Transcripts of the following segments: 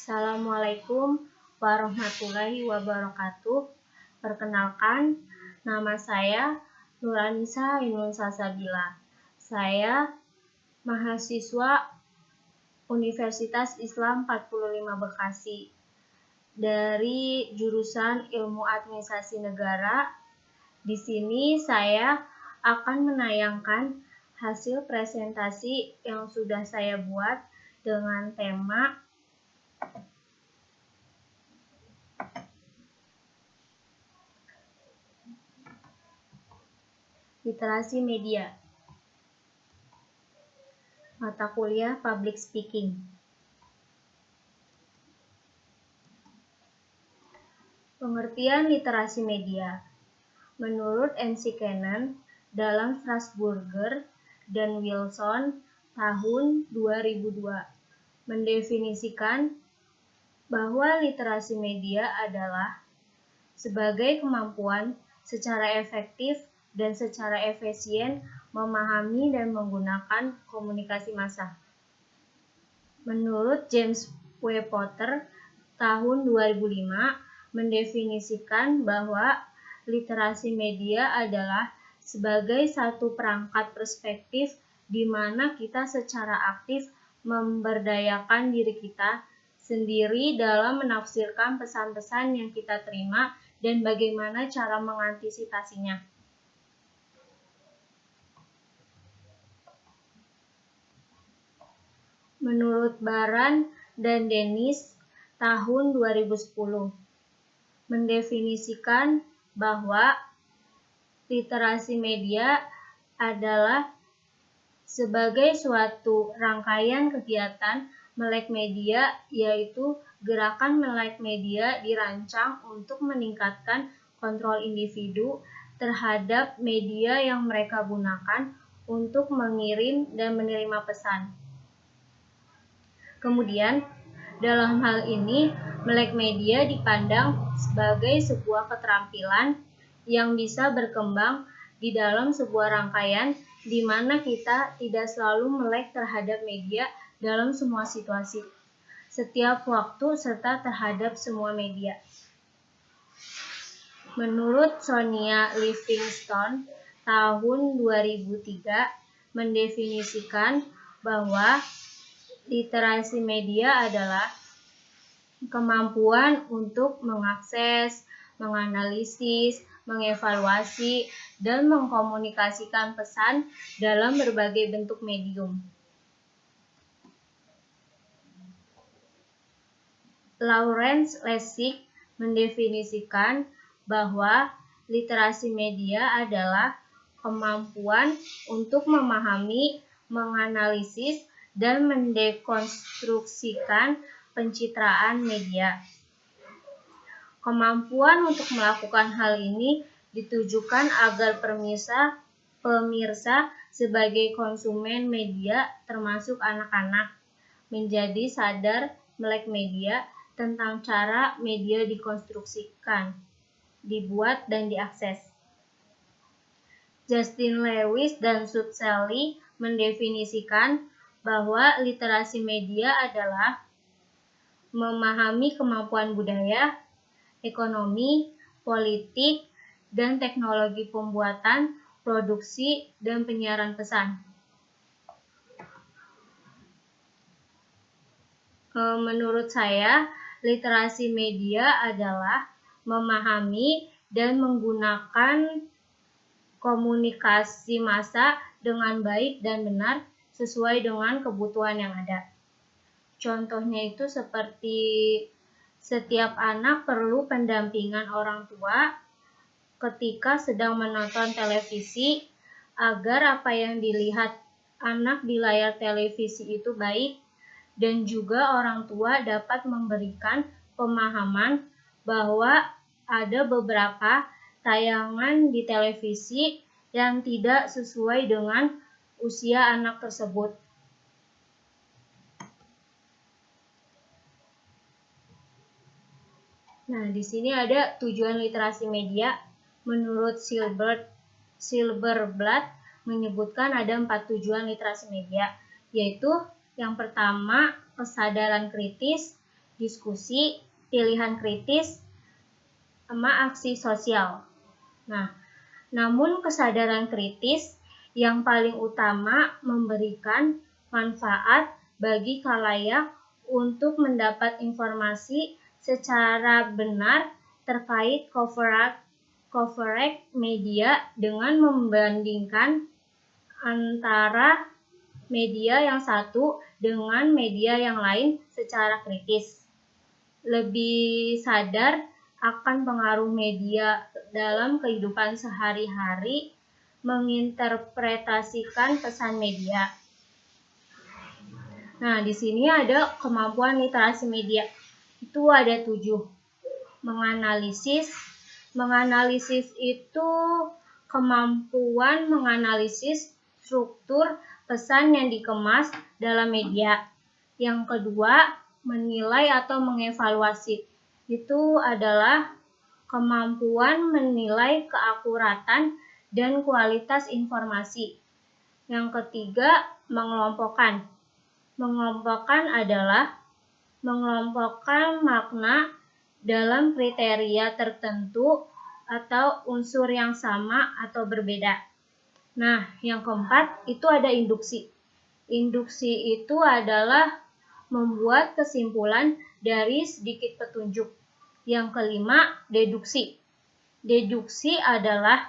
Assalamualaikum warahmatullahi wabarakatuh. Perkenalkan, nama saya Nuranisa Ainun Salsabila. Saya mahasiswa Universitas Islam 45 Bekasi dari jurusan Ilmu Administrasi Negara. Di sini saya akan menayangkan hasil presentasi yang sudah saya buat dengan tema literasi media, mata kuliah Public Speaking. Pengertian literasi media. Menurut N.C. Cannon dalam Strasburger dan Wilson tahun 2002 mendefinisikan bahwa literasi media adalah sebagai kemampuan secara efektif dan secara efisien memahami dan menggunakan komunikasi massa. Menurut James W. Potter tahun 2005 mendefinisikan bahwa literasi media adalah sebagai satu perangkat perspektif di mana kita secara aktif memberdayakan diri kita sendiri dalam menafsirkan pesan-pesan yang kita terima dan bagaimana cara mengantisipasinya. Menurut Baran dan Dennis tahun 2010 mendefinisikan bahwa literasi media adalah sebagai suatu rangkaian kegiatan melek media, yaitu gerakan melek media dirancang untuk meningkatkan kontrol individu terhadap media yang mereka gunakan untuk mengirim dan menerima pesan. Kemudian, dalam hal ini, melek media dipandang sebagai sebuah keterampilan yang bisa berkembang di dalam sebuah rangkaian di mana kita tidak selalu melek terhadap media dalam semua situasi, setiap waktu, serta terhadap semua media. Menurut Sonia Livingstone tahun 2003 mendefinisikan bahwa literasi media adalah kemampuan untuk mengakses, menganalisis, mengevaluasi, dan mengkomunikasikan pesan dalam berbagai bentuk medium. Lawrence Lessig mendefinisikan bahwa literasi media adalah kemampuan untuk memahami, menganalisis, dan mendekonstruksikan pencitraan media. Kemampuan untuk melakukan hal ini ditujukan agar pemirsa sebagai konsumen media termasuk anak-anak menjadi sadar melek media tentang cara media dikonstruksikan, dibuat, dan diakses. Justin Lewis dan Sud Sally mendefinisikan bahwa literasi media adalah memahami kemampuan budaya, ekonomi, politik, dan teknologi pembuatan, produksi, dan penyiaran pesan. Menurut saya, literasi media adalah memahami dan menggunakan komunikasi massa dengan baik dan benar sesuai dengan kebutuhan yang ada. Contohnya itu seperti setiap anak perlu pendampingan orang tua ketika sedang menonton televisi agar apa yang dilihat anak di layar televisi itu baik, dan juga orang tua dapat memberikan pemahaman bahwa ada beberapa tayangan di televisi yang tidak sesuai dengan usia anak tersebut. Nah, di sini ada tujuan literasi media. Menurut Silberblatt menyebutkan ada 4 tujuan literasi media, yaitu yang pertama, kesadaran kritis, diskusi, pilihan kritis, sama aksi sosial. Nah, namun kesadaran kritis yang paling utama memberikan manfaat bagi khalayak untuk mendapat informasi secara benar terkait coverage media dengan membandingkan antara media yang satu dengan media yang lain secara kritis. Lebih sadar akan pengaruh media dalam kehidupan sehari-hari, menginterpretasikan pesan media. Nah, di sini ada kemampuan literasi media. Itu ada 7. Menganalisis. Menganalisis itu kemampuan menganalisis struktur pesan yang dikemas dalam media. Yang kedua, menilai atau mengevaluasi. Itu adalah kemampuan menilai keakuratan dan kualitas informasi. Yang ketiga, mengelompokkan. Mengelompokkan adalah mengelompokkan makna dalam kriteria tertentu atau unsur yang sama atau berbeda. Nah, yang keempat itu ada induksi. Induksi itu adalah membuat kesimpulan dari sedikit petunjuk. Yang kelima, deduksi. Deduksi adalah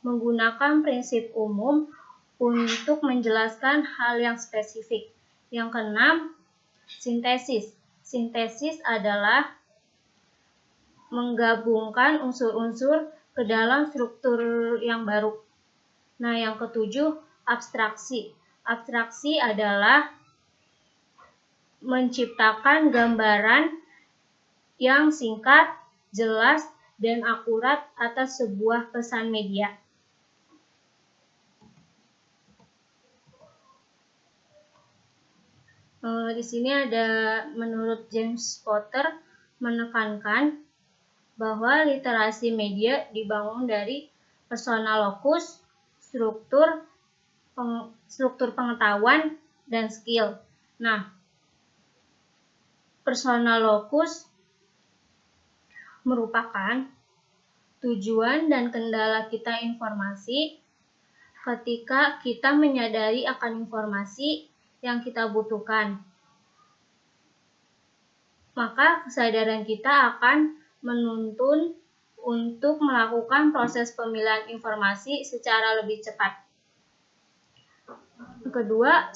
menggunakan prinsip umum untuk menjelaskan hal yang spesifik. Yang keenam, sintesis. Sintesis adalah menggabungkan unsur-unsur ke dalam struktur yang baru. Nah, yang ketujuh, abstraksi. Abstraksi adalah menciptakan gambaran yang singkat, jelas, dan akurat atas sebuah pesan media. Di sini ada menurut James Potter menekankan bahwa literasi media dibangun dari persona locus, struktur pengetahuan, dan skill. Nah, persona locus merupakan tujuan dan kendala kita informasi ketika kita menyadari akan informasi yang kita butuhkan. Maka kesadaran kita akan menuntun untuk melakukan proses pemilihan informasi secara lebih cepat. Kedua,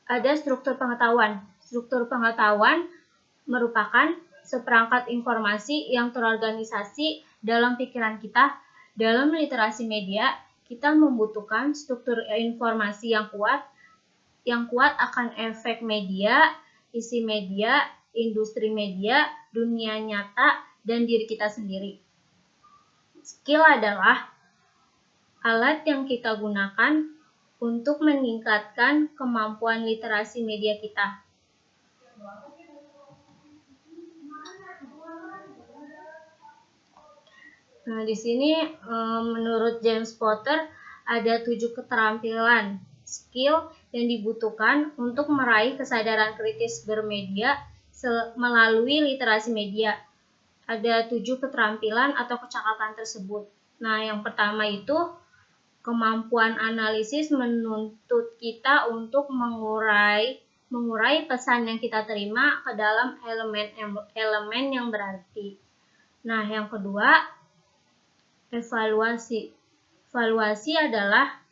ada struktur pengetahuan. Struktur pengetahuan merupakan seperangkat informasi yang terorganisasi dalam pikiran kita. Dalam literasi media, kita membutuhkan struktur informasi yang kuat akan efek media, isi media, industri media, dunia nyata, dan diri kita sendiri. Skill adalah alat yang kita gunakan untuk meningkatkan kemampuan literasi media kita. Nah, di sini menurut James Potter ada 7 keterampilan skill yang dibutuhkan untuk meraih kesadaran kritis bermedia melalui literasi media. Ada 7 keterampilan atau kecakapan tersebut. Nah, yang pertama itu kemampuan analisis menuntut kita untuk mengurai pesan yang kita terima ke dalam elemen yang berarti. Nah, yang kedua, evaluasi. Evaluasi adalah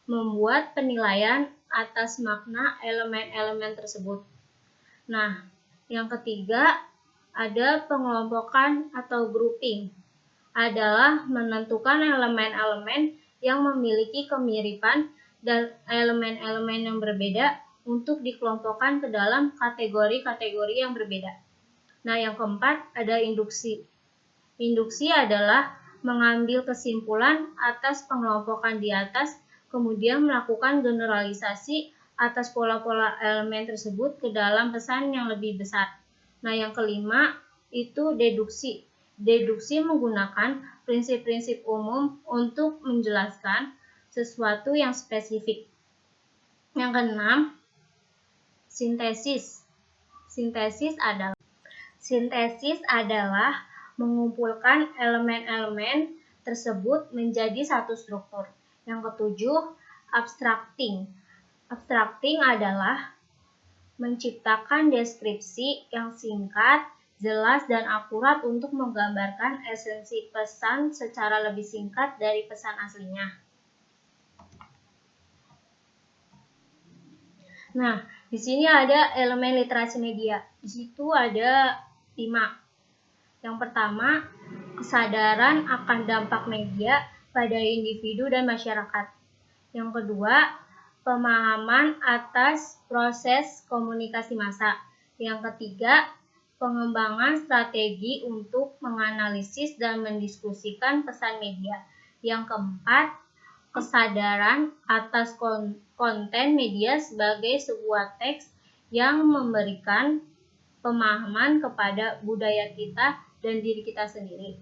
membuat penilaian atas makna elemen-elemen tersebut. Nah, yang ketiga, ada pengelompokan atau grouping. Adalah menentukan elemen-elemen yang memiliki kemiripan dan elemen-elemen yang berbeda untuk dikelompokkan ke dalam kategori-kategori yang berbeda. Nah, yang keempat, ada induksi. Induksi adalah mengambil kesimpulan atas pengelompokan di atas, kemudian melakukan generalisasi atas pola-pola elemen tersebut ke dalam pesan yang lebih besar. Nah, yang kelima itu deduksi. Deduksi menggunakan prinsip-prinsip umum untuk menjelaskan sesuatu yang spesifik. Yang keenam, sintesis. Sintesis adalah Sintesis adalah mengumpulkan elemen-elemen tersebut menjadi satu struktur. Yang ketujuh, abstracting. Abstracting adalah menciptakan deskripsi yang singkat, jelas, dan akurat untuk menggambarkan esensi pesan secara lebih singkat dari pesan aslinya. Nah, di sini ada elemen literasi media. Di situ ada 5. Yang pertama, kesadaran akan dampak media pada individu dan masyarakat. Yang kedua, pemahaman atas proses komunikasi massa. Yang ketiga, pengembangan strategi untuk menganalisis dan mendiskusikan pesan media. Yang keempat, kesadaran atas konten media sebagai sebuah teks yang memberikan pemahaman kepada budaya kita dan diri kita sendiri.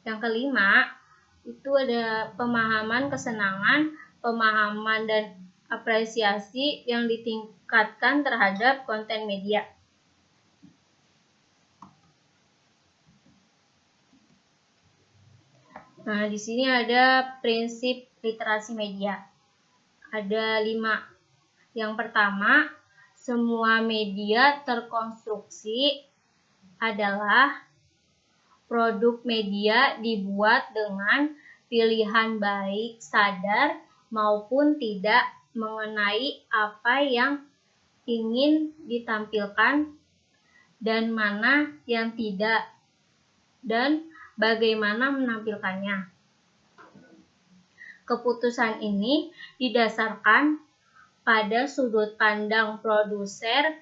Yang kelima, itu ada pemahaman kesenangan, pemahaman dan apresiasi yang ditingkatkan terhadap konten media. Nah, di sini ada prinsip literasi media. Ada 5. Yang pertama, semua media terkonstruksi adalah produk media dibuat dengan pilihan baik sadar maupun tidak mengenai apa yang ingin ditampilkan dan mana yang tidak, dan bagaimana menampilkannya. Keputusan ini didasarkan pada sudut pandang produser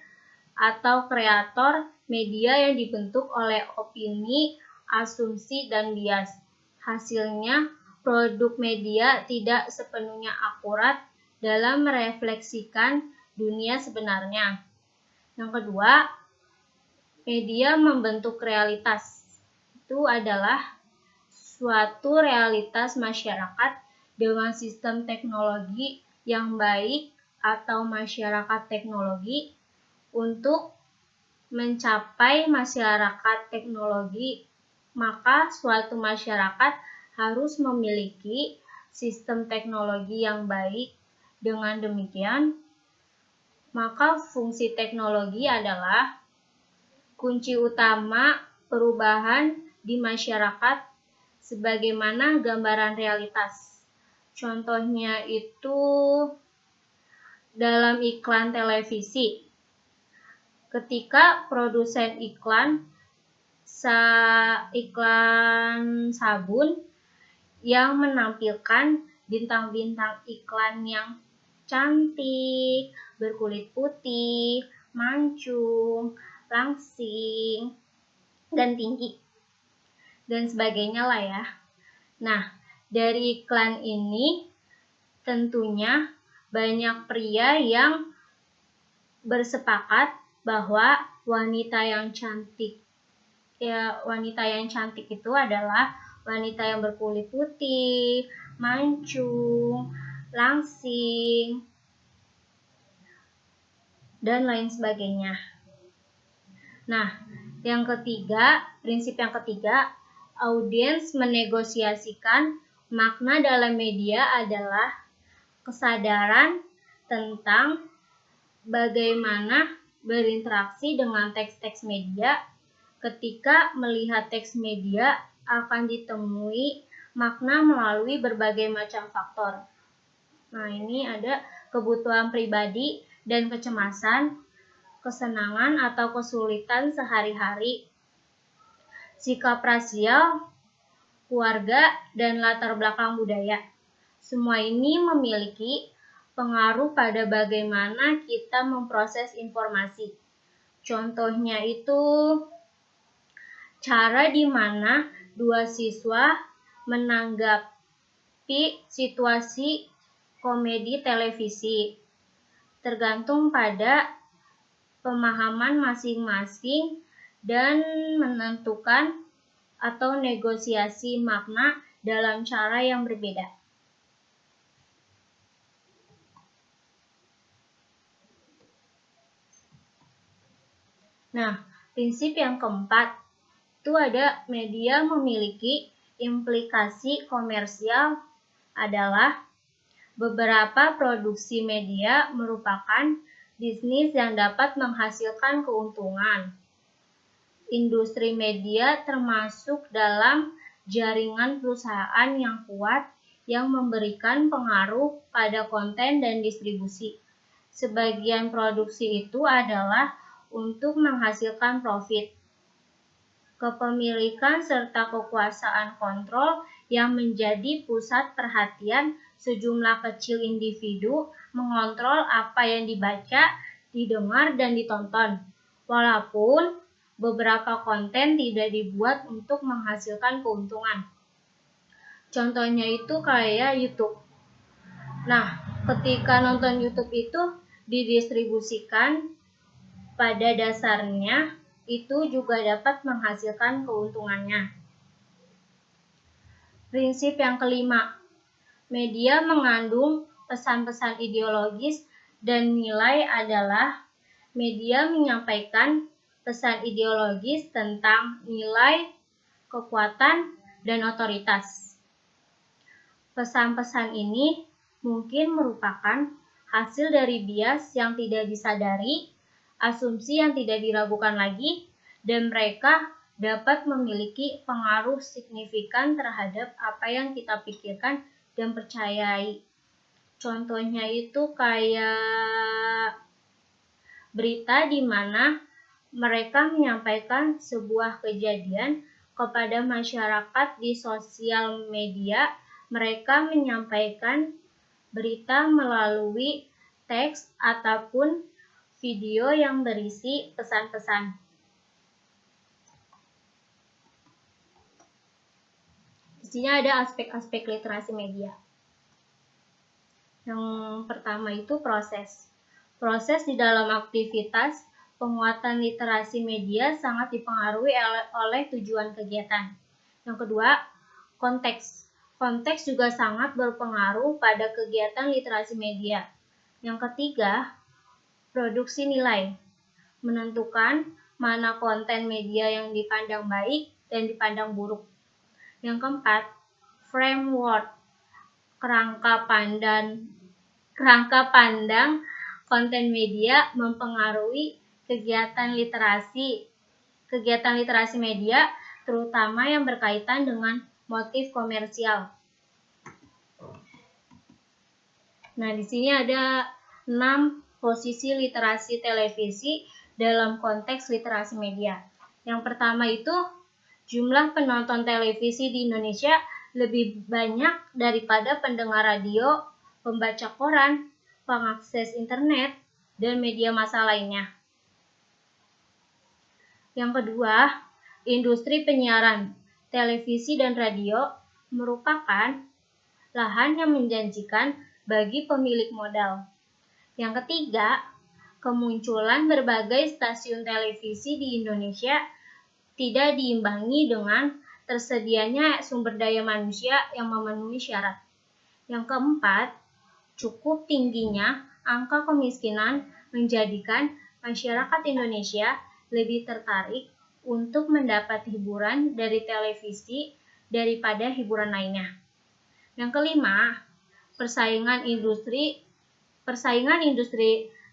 atau kreator media yang dibentuk oleh opini, asumsi, dan bias. Hasilnya, produk media tidak sepenuhnya akurat dalam merefleksikan dunia sebenarnya. Yang kedua, media membentuk realitas. Itu adalah suatu realitas masyarakat dengan sistem teknologi yang baik atau masyarakat teknologi. Untuk mencapai masyarakat teknologi, maka suatu masyarakat harus memiliki sistem teknologi yang baik. Dengan demikian, maka fungsi teknologi adalah kunci utama perubahan di masyarakat sebagaimana gambaran realitas. Contohnya itu dalam iklan televisi. Ketika produsen iklan sabun yang menampilkan bintang-bintang iklan yang cantik, berkulit putih, mancung, langsing, dan tinggi, dan sebagainya lah ya. Nah, dari iklan ini tentunya banyak pria yang bersepakat bahwa wanita yang cantik itu adalah wanita yang berkulit putih, mancung, langsing, dan lain sebagainya. Nah, prinsip yang ketiga, audiens menegosiasikan makna dalam media adalah kesadaran tentang bagaimana berinteraksi dengan teks-teks media. Ketika melihat teks media akan ditemui makna melalui berbagai macam faktor. Nah, ini ada kebutuhan pribadi dan kecemasan, kesenangan atau kesulitan sehari-hari, sikap rasial, keluarga, dan latar belakang budaya. Semua ini memiliki pengaruh pada bagaimana kita memproses informasi. Contohnya itu cara di mana dua siswa menanggapi situasi komedi televisi, tergantung pada pemahaman masing-masing dan menentukan atau negosiasi makna dalam cara yang berbeda. Nah, Prinsip yang keempat, itu ada media memiliki implikasi komersial adalah beberapa produksi media merupakan bisnis yang dapat menghasilkan keuntungan. Industri media termasuk dalam jaringan perusahaan yang kuat yang memberikan pengaruh pada konten dan distribusi. Sebagian produksi itu adalah untuk menghasilkan profit. Kepemilikan serta kekuasaan kontrol yang menjadi pusat perhatian sejumlah kecil individu mengontrol apa yang dibaca, didengar, dan ditonton. Walaupun beberapa konten tidak dibuat untuk menghasilkan keuntungan. Contohnya itu kayak YouTube. Nah, ketika nonton YouTube itu didistribusikan, pada dasarnya itu juga dapat menghasilkan keuntungannya. Prinsip yang kelima, media mengandung pesan-pesan ideologis dan nilai adalah media menyampaikan pesan ideologis tentang nilai, kekuatan, dan otoritas. Pesan-pesan ini mungkin merupakan hasil dari bias yang tidak disadari, asumsi yang tidak diragukan lagi, dan mereka dapat memiliki pengaruh signifikan terhadap apa yang kita pikirkan dan percayai. Contohnya itu kayak berita di mana mereka menyampaikan sebuah kejadian kepada masyarakat di sosial media. Mereka menyampaikan berita melalui teks ataupun video yang berisi pesan-pesan. Di sini ada aspek-aspek literasi media. Yang pertama itu proses. Proses di dalam aktivitas penguatan literasi media sangat dipengaruhi oleh tujuan kegiatan. Yang kedua, konteks. Konteks juga sangat berpengaruh pada kegiatan literasi media. Yang ketiga, produksi nilai. Menentukan mana konten media yang dipandang baik dan dipandang buruk. Yang keempat, framework. Kerangka pandang konten media mempengaruhi kegiatan literasi media, terutama yang berkaitan dengan motif komersial. Nah, di sini ada 6 posisi literasi televisi dalam konteks literasi media. Yang pertama itu, jumlah penonton televisi di Indonesia lebih banyak daripada pendengar radio, pembaca koran, pengakses internet, dan media massa lainnya. Yang kedua, industri penyiaran, televisi dan radio merupakan lahan yang menjanjikan bagi pemilik modal. Yang ketiga, kemunculan berbagai stasiun televisi di Indonesia tidak diimbangi dengan tersedianya sumber daya manusia yang memenuhi syarat. Yang keempat, cukup tingginya angka kemiskinan menjadikan masyarakat Indonesia lebih tertarik untuk mendapat hiburan dari televisi daripada hiburan lainnya. Yang kelima, persaingan industri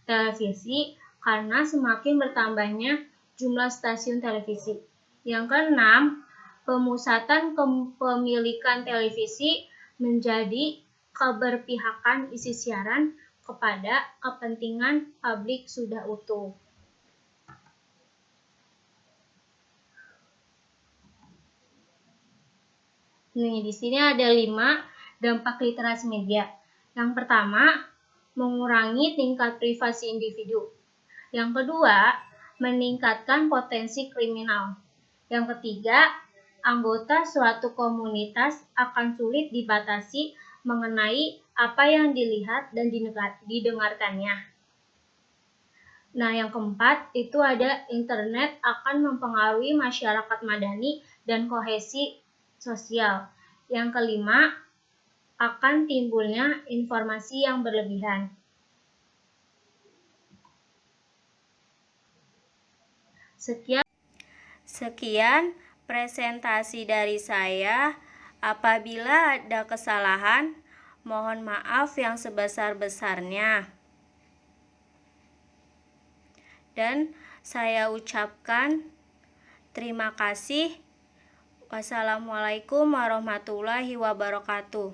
televisi karena semakin bertambahnya jumlah stasiun televisi. Yang keenam, pemusatan kepemilikan televisi menjadi keberpihakan isi siaran kepada kepentingan publik sudah utuh. Nih, di sini ada 5 dampak literasi media. Yang pertama, mengurangi tingkat privasi individu. Yang kedua, meningkatkan potensi kriminal. Yang ketiga, anggota suatu komunitas akan sulit dibatasi mengenai apa yang dilihat dan didengarkannya. Nah, yang keempat, itu ada internet akan mempengaruhi masyarakat madani dan kohesi sosial. Yang kelima, akan timbulnya informasi yang berlebihan. Sekian Sekian presentasi dari saya. Apabila ada kesalahan, mohon maaf yang sebesar-besarnya. Dan saya ucapkan terima kasih. Wassalamualaikum warahmatullahi wabarakatuh.